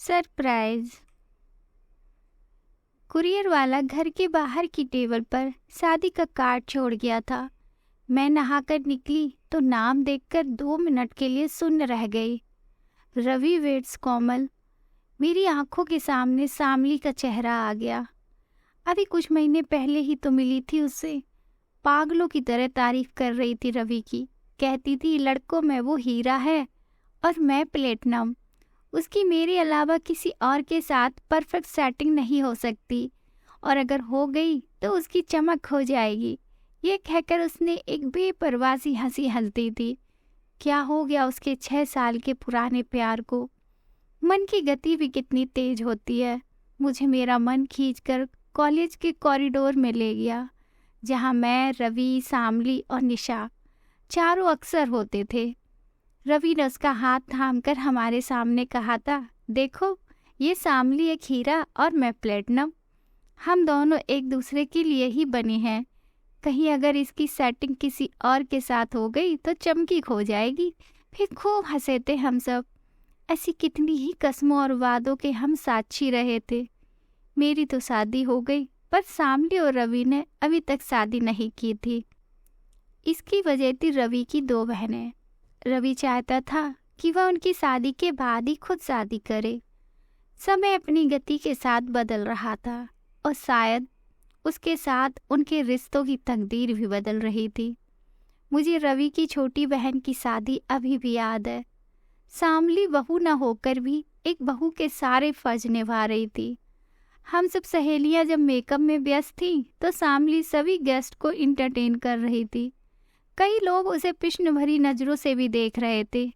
Surprise. Courier वाला घर के बाहर की टेबल पर शादी का कार्ड छोड़ गया था। मैं नहाकर निकली तो नाम देखकर 2 मिनट के लिए सुन्न रह गई। रवि वेट्स कोमल। मेरी आंखों के सामने शामली का चेहरा आ गया। अभी कुछ महीने पहले ही तो मिली थी उससे। पागलों की तरह तारीफ कर रही थी रवि की। कहती थी लड़कों में वो हीरा है और मैं प्लेटिनम। उसकी मेरे अलावा किसी और के साथ परफेक्ट सेटिंग नहीं हो सकती, और अगर हो गई तो उसकी चमक हो जाएगी। ये कहकर उसने एक बेपरवाह सी हंसी हंसती थी। क्या हो गया उसके 6 साल के पुराने प्यार को। मन की गति भी कितनी तेज होती है। मुझे मेरा मन खींचकर कॉलेज के कॉरिडोर में ले गया, जहाँ मैं, रवि, शामली और निशा चारों अक्सर होते थे। रवि ने उसका हाथ थामकर हमारे सामने कहा था, देखो ये शामली एक हीरा और मैं प्लेटिनम। हम दोनों एक दूसरे के लिए ही बने हैं। कहीं अगर इसकी सेटिंग किसी और के साथ हो गई तो चमकी खो जाएगी। फिर खूब हंसे थे हम सब। ऐसी कितनी ही कस्मों और वादों के हम साक्षी रहे थे। मेरी तो शादी हो गई, पर शामली और रवि ने अभी तक शादी नहीं की थी। इसकी वजह थी रवि की 2 बहनें। रवि चाहता था कि वह उनकी शादी के बाद ही खुद शादी करे। समय अपनी गति के साथ बदल रहा था और शायद उसके साथ उनके रिश्तों की तकदीर भी बदल रही थी। मुझे रवि की छोटी बहन की शादी अभी भी याद है। शामली बहू न होकर भी एक बहू के सारे फर्ज निभा रही थी। हम सब सहेलियां जब मेकअप में व्यस्त थीं तो शामली सभी गेस्ट को इंटरटेन कर रही थी। कई लोग उसे प्रश्न भरी नजरों से भी देख रहे थे,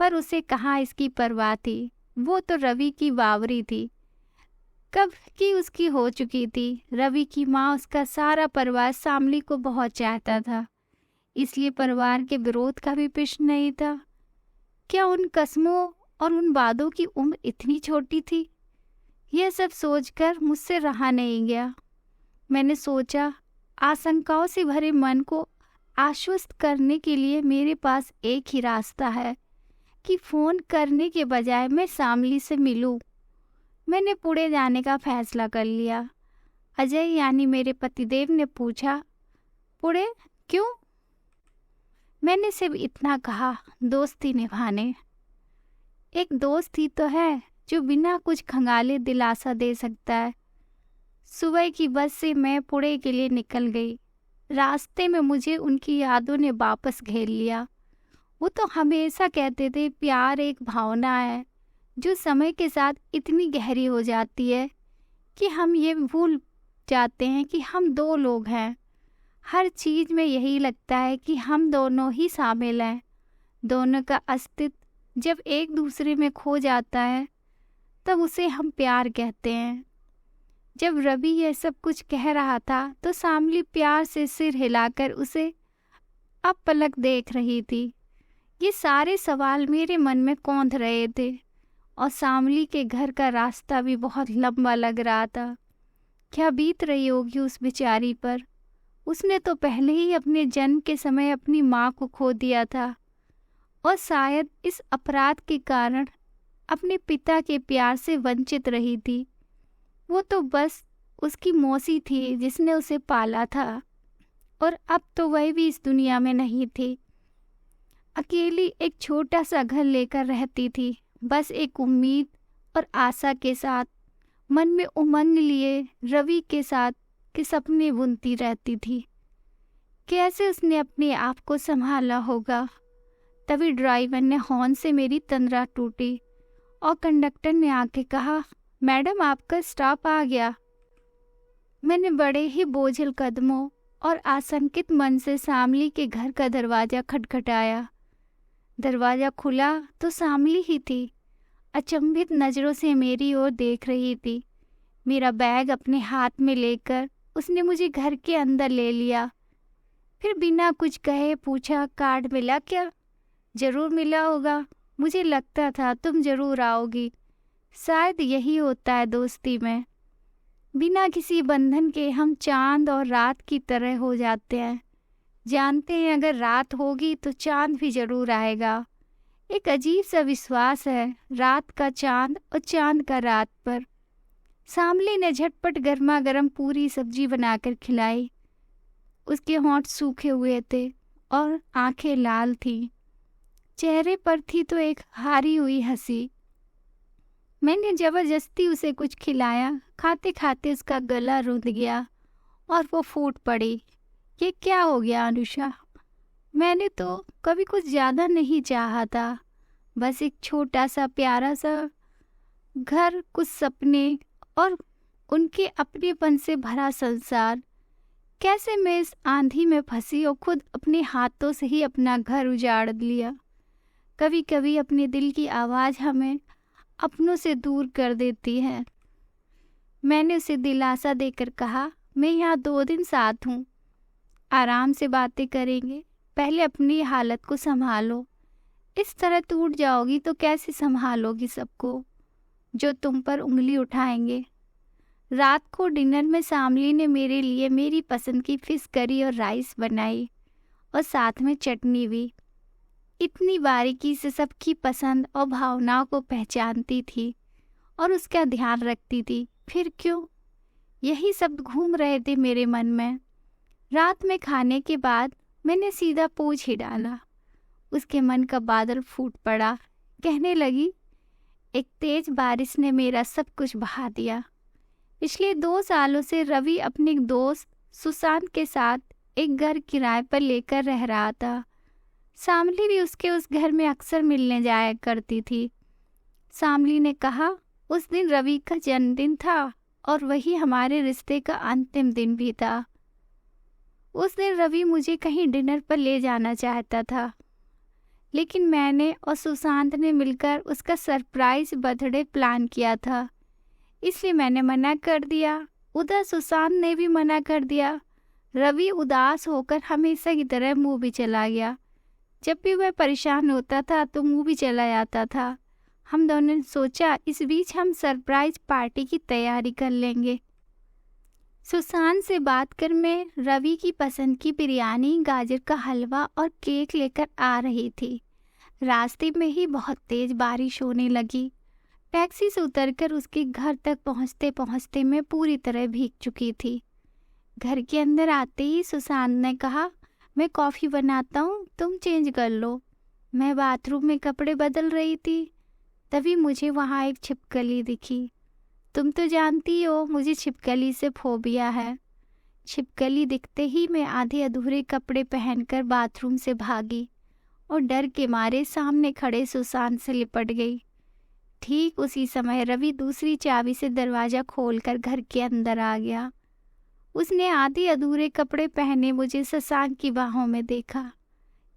पर उसे कहाँ इसकी परवाह थी। वो तो रवि की बावरी थी, कब की उसकी हो चुकी थी। रवि की माँ, उसका सारा परिवार शामली को बहुत चाहता था, इसलिए परिवार के विरोध का भी प्रश्न नहीं था। क्या उन कस्मों और उन वादों की उम्र इतनी छोटी थी? यह सब सोचकर मुझसे रहा नहीं गया। मैंने सोचा, आशंकाओं से भरे मन को आश्वस्त करने के लिए मेरे पास एक ही रास्ता है कि फ़ोन करने के बजाय मैं शामली से मिलूं। मैंने पुणे जाने का फैसला कर लिया। अजय यानी मेरे पतिदेव ने पूछा, पुणे क्यों? मैंने सिर्फ इतना कहा, दोस्ती निभाने। एक दोस्त ही तो है जो बिना कुछ खंगाले दिलासा दे सकता है। सुबह की बस से मैं पुणे के लिए निकल गई। रास्ते में मुझे उनकी यादों ने वापस घेर लिया। वो तो हमेशा कहते थे प्यार एक भावना है जो समय के साथ इतनी गहरी हो जाती है कि हम ये भूल जाते हैं कि हम 2 लोग हैं। हर चीज़ में यही लगता है कि हम दोनों ही शामिल हैं। दोनों का अस्तित्व जब एक दूसरे में खो जाता है तब उसे हम प्यार कहते हैं। जब रवि यह सब कुछ कह रहा था तो शामली प्यार से सिर हिलाकर उसे अब पलक देख रही थी। ये सारे सवाल मेरे मन में कौंध रहे थे और शामली के घर का रास्ता भी बहुत लंबा लग रहा था। क्या बीत रही होगी उस बेचारी पर। उसने तो पहले ही अपने जन्म के समय अपनी माँ को खो दिया था और शायद इस अपराध के कारण अपने पिता के प्यार से वंचित रही थी। वो तो बस उसकी मौसी थी जिसने उसे पाला था, और अब तो वह भी इस दुनिया में नहीं थी। अकेली एक छोटा सा घर लेकर रहती थी, बस एक उम्मीद और आशा के साथ। मन में उमंग लिए रवि के साथ के सपने बुनती रहती थी। कैसे उसने अपने आप को संभाला होगा। तभी ड्राइवर ने हॉर्न से मेरी तंद्रा टूटी और कंडक्टर ने आके कहा, मैडम आपका स्टॉप आ गया। मैंने बड़े ही बोझिल कदमों और आशंकित मन से शामली के घर का दरवाज़ा खटखटाया। दरवाज़ा खुला तो शामली ही थी। अचंभित नज़रों से मेरी ओर देख रही थी। मेरा बैग अपने हाथ में लेकर उसने मुझे घर के अंदर ले लिया। फिर बिना कुछ कहे पूछा, कार्ड मिला क्या? ज़रूर मिला होगा, मुझे लगता था तुम ज़रूर आओगी। शायद यही होता है दोस्ती में। बिना किसी बंधन के हम चांद और रात की तरह हो जाते हैं। जानते हैं अगर रात होगी तो चांद भी ज़रूर आएगा। एक अजीब सा विश्वास है रात का चांद और चांद का रात पर। शामली ने झटपट गर्मा गर्म पूरी सब्जी बनाकर खिलाई। उसके होंठ सूखे हुए थे और आंखें लाल थीं। चेहरे पर थी तो एक हारी हुई हंसी। मैंने जबरदस्ती उसे कुछ खिलाया। खाते खाते उसका गला रुंध गया और वो फूट पड़ी। ये क्या हो गया अनुषा? मैंने तो कभी कुछ ज़्यादा नहीं चाहा था, बस एक छोटा सा प्यारा सा घर, कुछ सपने और उनके अपनेपन से भरा संसार। कैसे मैं इस आंधी में फंसी और खुद अपने हाथों से ही अपना घर उजाड़ लिया। कभी कभी अपने दिल की आवाज़ हमें अपनों से दूर कर देती है। मैंने उसे दिलासा देकर कहा, मैं यहाँ 2 दिन साथ हूँ, आराम से बातें करेंगे। पहले अपनी हालत को संभालो। इस तरह टूट जाओगी तो कैसे संभालोगी सबको जो तुम पर उंगली उठाएंगे। रात को डिनर में शामली ने मेरे लिए मेरी पसंद की फिश करी और राइस बनाई और साथ में चटनी भी। इतनी बारीकी से सबकी पसंद और भावनाओं को पहचानती थी और उसका ध्यान रखती थी। फिर क्यों? यही शब्द घूम रहे थे मेरे मन में। रात में खाने के बाद मैंने सीधा पूछ ही डाला। उसके मन का बादल फूट पड़ा। कहने लगी, एक तेज बारिश ने मेरा सब कुछ बहा दिया। पिछले 2 सालों से रवि अपने दोस्त सुशांत के साथ एक घर किराए पर लेकर रह रहा था। शामली भी उसके उस घर में अक्सर मिलने जाया करती थी। शामली ने कहा, उस दिन रवि का जन्मदिन था और वही हमारे रिश्ते का अंतिम दिन भी था। उस दिन रवि मुझे कहीं डिनर पर ले जाना चाहता था, लेकिन मैंने और सुशांत ने मिलकर उसका सरप्राइज बर्थडे प्लान किया था, इसलिए मैंने मना कर दिया। उधर सुशांत ने भी मना कर दिया। रवि उदास होकर हमेशा की तरह मुंह भी चला गया। जब भी वह परेशान होता था तो मुंह भी चला जाता था। हम दोनों ने सोचा इस बीच हम सरप्राइज पार्टी की तैयारी कर लेंगे। सुशांत से बात कर मैं रवि की पसंद की बिरयानी, गाजर का हलवा और केक लेकर आ रही थी। रास्ते में ही बहुत तेज बारिश होने लगी। टैक्सी से उतरकर उसके घर तक पहुंचते पहुंचते मैं पूरी तरह भीग चुकी थी। घर के अंदर आते ही सुशांत ने कहा, मैं कॉफ़ी बनाता हूँ, तुम चेंज कर लो। मैं बाथरूम में कपड़े बदल रही थी, तभी मुझे वहाँ एक छिपकली दिखी। तुम तो जानती हो मुझे छिपकली से फोबिया है। छिपकली दिखते ही मैं आधे अधूरे कपड़े पहनकर बाथरूम से भागी और डर के मारे सामने खड़े सुशांत से लिपट गई। ठीक उसी समय रवि दूसरी चाबी से दरवाज़ा खोलकर घर के अंदर आ गया। उसने आधे अधूरे कपड़े पहने मुझे शशांक की बाहों में देखा।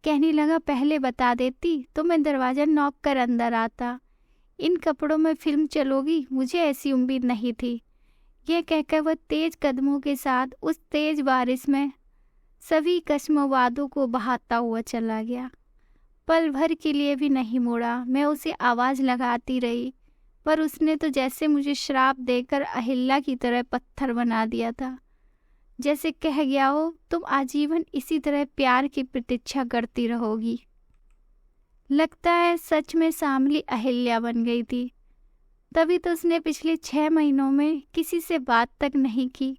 कहने लगा, पहले बता देती तो मैं दरवाज़ा नॉक कर अंदर आता। इन कपड़ों में फिल्म चलोगी, मुझे ऐसी उम्मीद नहीं थी। यह कहकर वह तेज कदमों के साथ उस तेज बारिश में सभी कस्मों वादों को बहाता हुआ चला गया। पल भर के लिए भी नहीं मुड़ा। मैं उसे आवाज़ लगाती रही, पर उसने तो जैसे मुझे श्राप देकर अहिल्या की तरह पत्थर बना दिया था। जैसे कह गया हो, तुम आजीवन इसी तरह प्यार की प्रतीक्षा करती रहोगी। लगता है सच में शामली अहिल्या बन गई थी। तभी तो उसने पिछले 6 महीनों में किसी से बात तक नहीं की।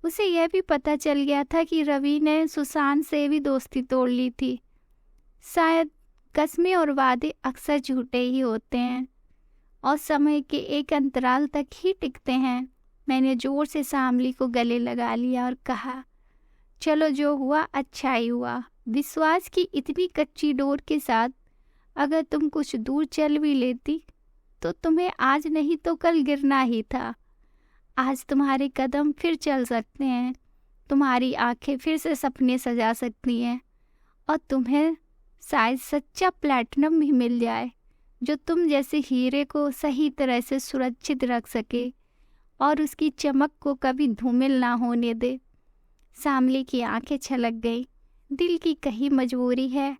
उसे यह भी पता चल गया था कि रवि ने सुशांत से भी दोस्ती तोड़ ली थी। शायद कस्में और वादे अक्सर झूठे ही होते हैं और समय के एक अंतराल तक ही टिकते हैं। मैंने जोर से शामली को गले लगा लिया और कहा, चलो जो हुआ अच्छा ही हुआ। विश्वास की इतनी कच्ची डोर के साथ अगर तुम कुछ दूर चल भी लेती तो तुम्हें आज नहीं तो कल गिरना ही था। आज तुम्हारे कदम फिर चल सकते हैं, तुम्हारी आंखें फिर से सपने सजा सकती हैं और तुम्हें शायद सच्चा प्लैटिनम भी मिल जाए जो तुम जैसे हीरे को सही तरह से सुरक्षित रख सके और उसकी चमक को कभी धूमिल ना होने दे। शामली की आंखें छलक गई। दिल की कहीं मजबूरी है,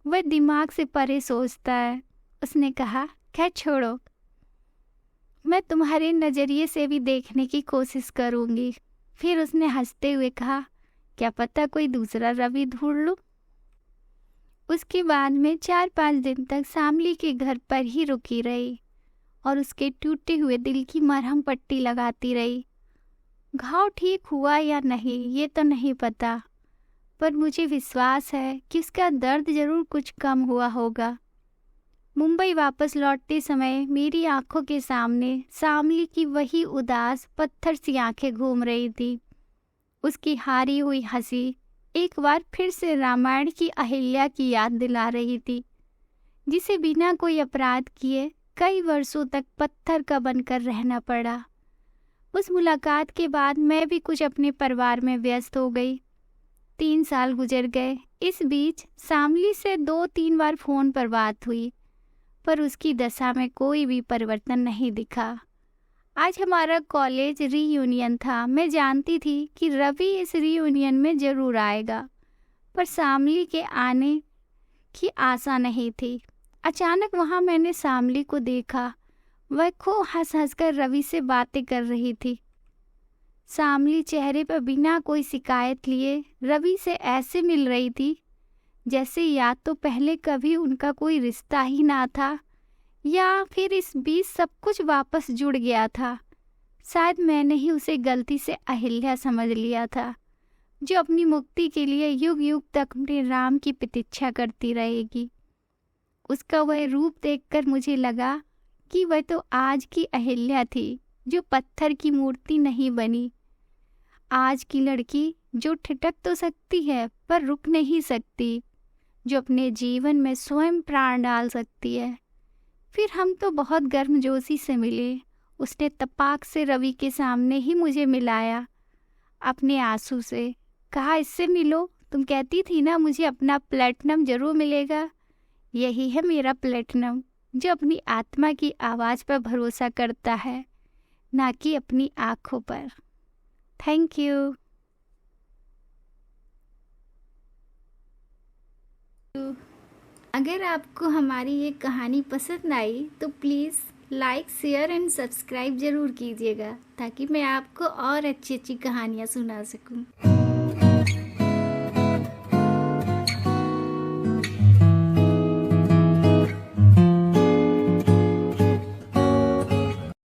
वह दिमाग से परे सोचता है। उसने कहा, खैर छोड़ो, मैं तुम्हारे नज़रिए से भी देखने की कोशिश करूँगी। फिर उसने हंसते हुए कहा, क्या पता कोई दूसरा रवि ढूंढ लूँ। उसके बाद मैं 4-5 दिन तक शामली के घर पर ही रुकी रही और उसके टूटे हुए दिल की मरहम पट्टी लगाती रही। घाव ठीक हुआ या नहीं ये तो नहीं पता, पर मुझे विश्वास है कि उसका दर्द जरूर कुछ कम हुआ होगा। मुंबई वापस लौटते समय मेरी आंखों के सामने शामली की वही उदास पत्थर सी आंखें घूम रही थी। उसकी हारी हुई हंसी एक बार फिर से रामायण की अहिल्या की याद दिला रही थी, जिसे बिना कोई अपराध किए कई वर्षों तक पत्थर का बनकर रहना पड़ा। उस मुलाकात के बाद मैं भी कुछ अपने परिवार में व्यस्त हो गई। 3 साल गुजर गए। इस बीच शामली से 2-3 बार फोन पर बात हुई, पर उसकी दशा में कोई भी परिवर्तन नहीं दिखा। आज हमारा कॉलेज रीयूनियन था। मैं जानती थी कि रवि इस रीयूनियन में जरूर आएगा, पर शामली के आने की आशा नहीं थी। अचानक वहाँ मैंने शामली को देखा। वह खूब हंस हंस कर रवि से बातें कर रही थी। शामली चेहरे पर बिना कोई शिकायत लिए रवि से ऐसे मिल रही थी जैसे या तो पहले कभी उनका कोई रिश्ता ही ना था, या फिर इस बीच सब कुछ वापस जुड़ गया था। शायद मैंने ही उसे गलती से अहिल्या समझ लिया था, जो अपनी मुक्ति के लिए युग युग तक अपने राम की प्रतीक्षा करती रहेगी। उसका वह रूप देखकर मुझे लगा कि वह तो आज की अहिल्या थी, जो पत्थर की मूर्ति नहीं बनी। आज की लड़की जो ठिठक तो सकती है पर रुक नहीं सकती, जो अपने जीवन में स्वयं प्राण डाल सकती है। फिर हम तो बहुत गर्मजोशी से मिले। उसने तपाक से रवि के सामने ही मुझे मिलाया अपने आंसू से। कहा, इससे मिलो, तुम कहती थी ना मुझे अपना प्लेटिनम जरूर मिलेगा। यही है मेरा प्लेटिनम, जो अपनी आत्मा की आवाज़ पर भरोसा करता है, ना कि अपनी आँखों पर। Thank you. अगर आपको हमारी ये कहानी पसंद आई तो please like, share and subscribe ज़रूर कीजिएगा, ताकि मैं आपको और अच्छी अच्छी कहानियाँ सुना सकूं।